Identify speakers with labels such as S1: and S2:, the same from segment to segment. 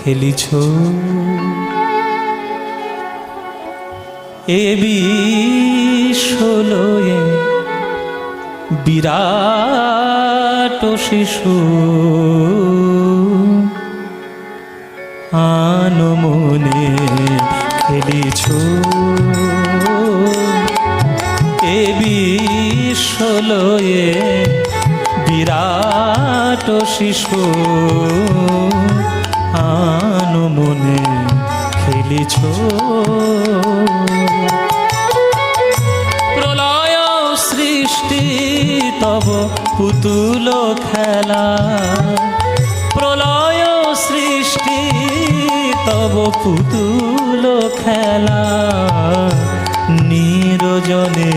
S1: খেলিছ এ বিশ্বলয়ে বিরাট শিশু আনমনে খেলিছ এ বিশ্বলয়ে বিরাট শিশু আনমনে খেলিছ প্রলয় সৃষ্টি তব পুতুল খেলা প্রলয় সৃষ্টি তব পুতুল খেলা নিরজনে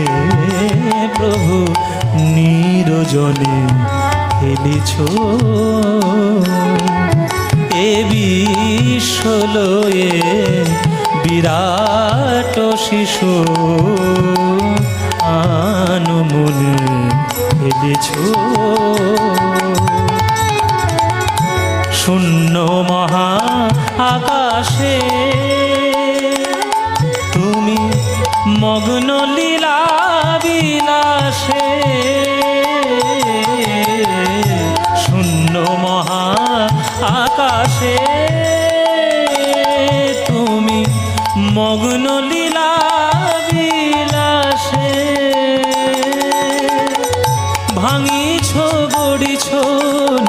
S1: প্রভু নিরজনে খেলিছ এ বিশ্বলয়ে বিরাট শিশু আনমনে খেলিছ শূন্য মহা আকাশে তুমি মগ্ন লীলা বিলাসে শূন্য মহা আকাশে তুমি মগ্ন লীলা বিলাসে ভাঙিছ গড়িছ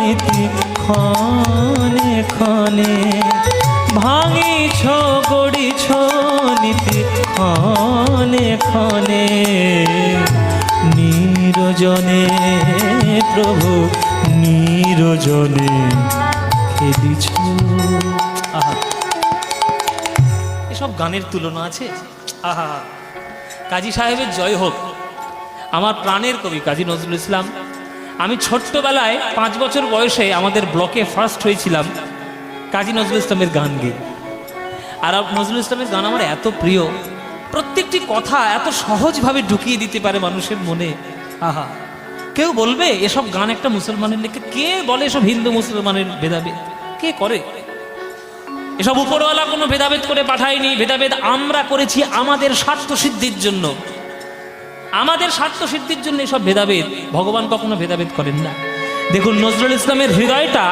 S1: নীতি ক্ষণে ক্ষণে ভাঙিছ গড়িছ নীতি ক্ষণে ক্ষণে নিরজনে প্রভু নিরজনে খেলিছ। আহা, এসব গানের তুলনা আছে। আহা, কাজী সাহেবের জয় হোক। আমার প্রাণের কবি কাজী নজরুল ইসলাম। আমি ছোট্টবেলায় 5 বছর বয়সে আমাদের ব্লকে ফার্স্ট হয়েছিলাম কাজী নজরুল ইসলামের গান গেয়ে। আর নজরুল ইসলামের গান আমার এত প্রিয়, প্রত্যেকটি কথা এত সহজভাবে ঢুকিয়ে দিতে পারে মানুষের মনে। আহা, কেউ বলবে এসব গান একটা মুসলমানের লেখা? কে বলে এসব হিন্দু মুসলমানের ভেদাভেদ? কে করে এসব? উপরওয়ালা কোনো ভেদাভেদ করে পাঠায়নি। ভেদাভেদ আমরা করেছি আমাদের স্বার্থ সিদ্ধির জন্য। আমাদের স্বার্থ সিদ্ধির জন্য এসব ভেদাভেদ। ভগবান কখনো ভেদাভেদ করেন না। দেখুন, নজরুল ইসলামের হৃদয়টা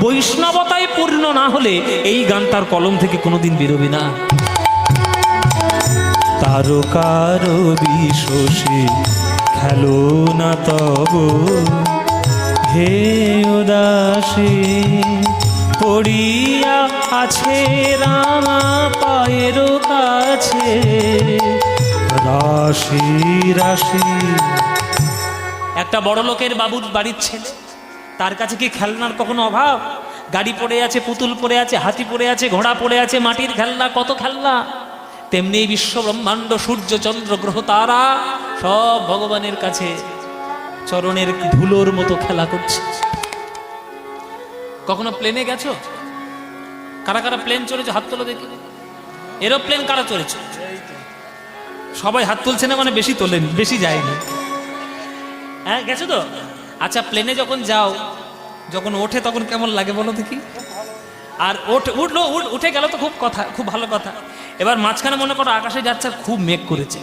S1: বৈষ্ণবতায় পূর্ণ না হলে এই গান তার কলম থেকে কোনোদিন বেরোবে না। তারকার বিশ্বসে খেলো না তব হে উদাসী পড়িয়া আছে রামা পায়ের কাছে রাশি রাশি। একটা বড় লোকের বাবুর বাড়ির ছেলে, তার কাছে কি খেলনার কখনো অভাব? গাড়ি পড়ে আছে, পুতুল পড়ে আছে, হাতি পড়ে আছে, ঘোড়া পড়ে আছে, মাটির খেলনা, কত খেলনা। তেমনি বিশ্ব ব্রহ্মাণ্ড, সূর্য চন্দ্র গ্রহ তারা সব ভগবানের কাছে চরণের ধুলোর মতো খেলা করছে। কখনো প্লেনে গেছো? কারা কারা প্লেন চড়েছে? হাত তোলো দেখি। এরোপ্লেন কারা চড়েছে? সবাই হাত তুলছে না, মানে বেশি তোলেন, বেশি যায়নি। হ্যাঁ, গেছো তো? আচ্ছা, প্লেনে যখন যাও, যখন ওঠে তখন কেমন লাগে বলো দেখি? আর উঠলো, উঠে গেল তো খুব কথা, খুব ভালো কথা। এবার মাঝখানে মনে করো আকাশে যাচ্ছে, খুব মেঘ করেছে,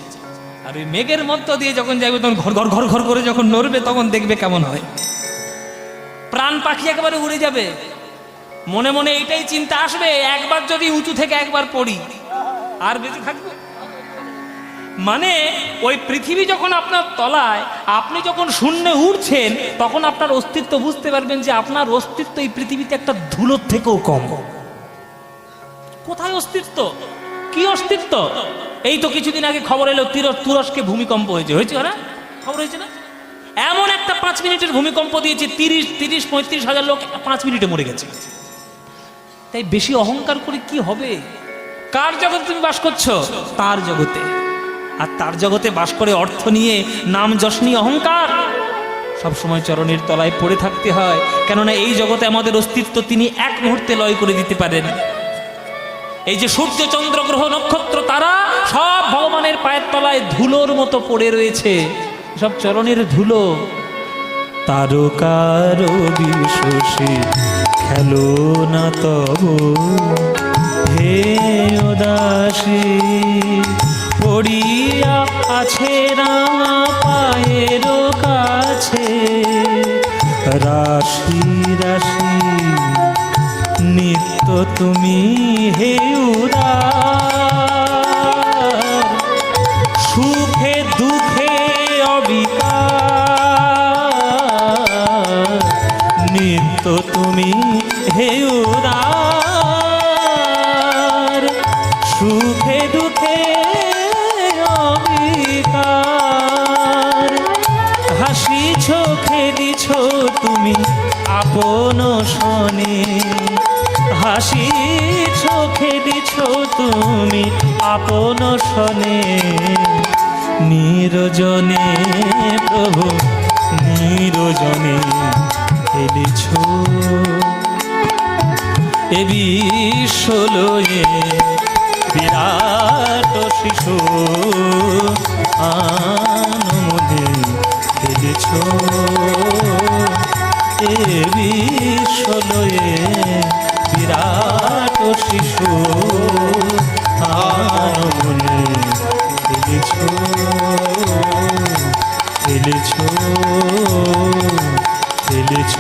S1: আর ওই মেঘের মধ্য দিয়ে যখন যাবে তখন ঘর ঘর ঘর ঘর করে যখন নড়বে তখন দেখবে কেমন হয়। প্রাণ পাখি একেবারে উড়ে যাবে। মনে মনে এইটাই চিন্তা আসবে, একবার যদি উঁচু থেকে একবার পড়ি আর বেঁচে থাকবো। মানে ওই পৃথিবী যখন আপনার তলায়, আপনি যখন শূন্যে উড়ছেন, তখন আপনার অস্তিত্ব বুঝতে পারবেন যে আপনার অস্তিত্ব এই পৃথিবীতে একটা ধুলোর থেকেও কম। কোথায় অস্তিত্ব? কি অস্তিত্ব? এই তো কিছুদিন আগে খবর এলো তুরস্কে ভূমিকম্প হয়েছে না? খবর হয়েছে না? এমন একটা 5 মিনিটের ভূমিকম্প দিয়েছে, 30-35 হাজার লোক 5 মিনিটে মরে গেছে। তাই বেশি অহংকার করে কি হবে? কার জগতে তুমি বাস করছো? তার জগতে। আর তার জগতে বাস করে অর্থ নিয়ে, নাম যশ নিয়ে অহংকার। সবসময় চরণের তলায় পড়ে থাকতে হয়, কেননা এই জগতে আমাদের অস্তিত্ব তিনি এক মুহূর্তে লয় করে দিতে পারেন। এই যে সূর্য চন্দ্র গ্রহ নক্ষত্র তারা সব ভগবানের পায়ের তলায় ধুলোর মতো পড়ে রয়েছে, সব চরণের ধুলো। তারকার বিশ্বসে খেলো না তব হে উদাসী, পড়িয়া আছে রাঙা পায়ের কাছে রাশি রাশি নিত্য তুমি হে উদার, সুখে দুঃখে অবিকার নিত্য তুমি হে উদার, সুখে দুঃখে অবিকার, হাসি চোখে দিছ তুমি আপন শনে, হাসি চোখে দিছ তুমি আপন শনে, নিরজনে প্রভু নিরজনে এলেছ এ বিশ্বলয়ে বিরাট শিশু আনমনে এলেছ এ বিশ্বলয়ে বিরাট শিশু আনমনে এলেছ এলেছ এলেছ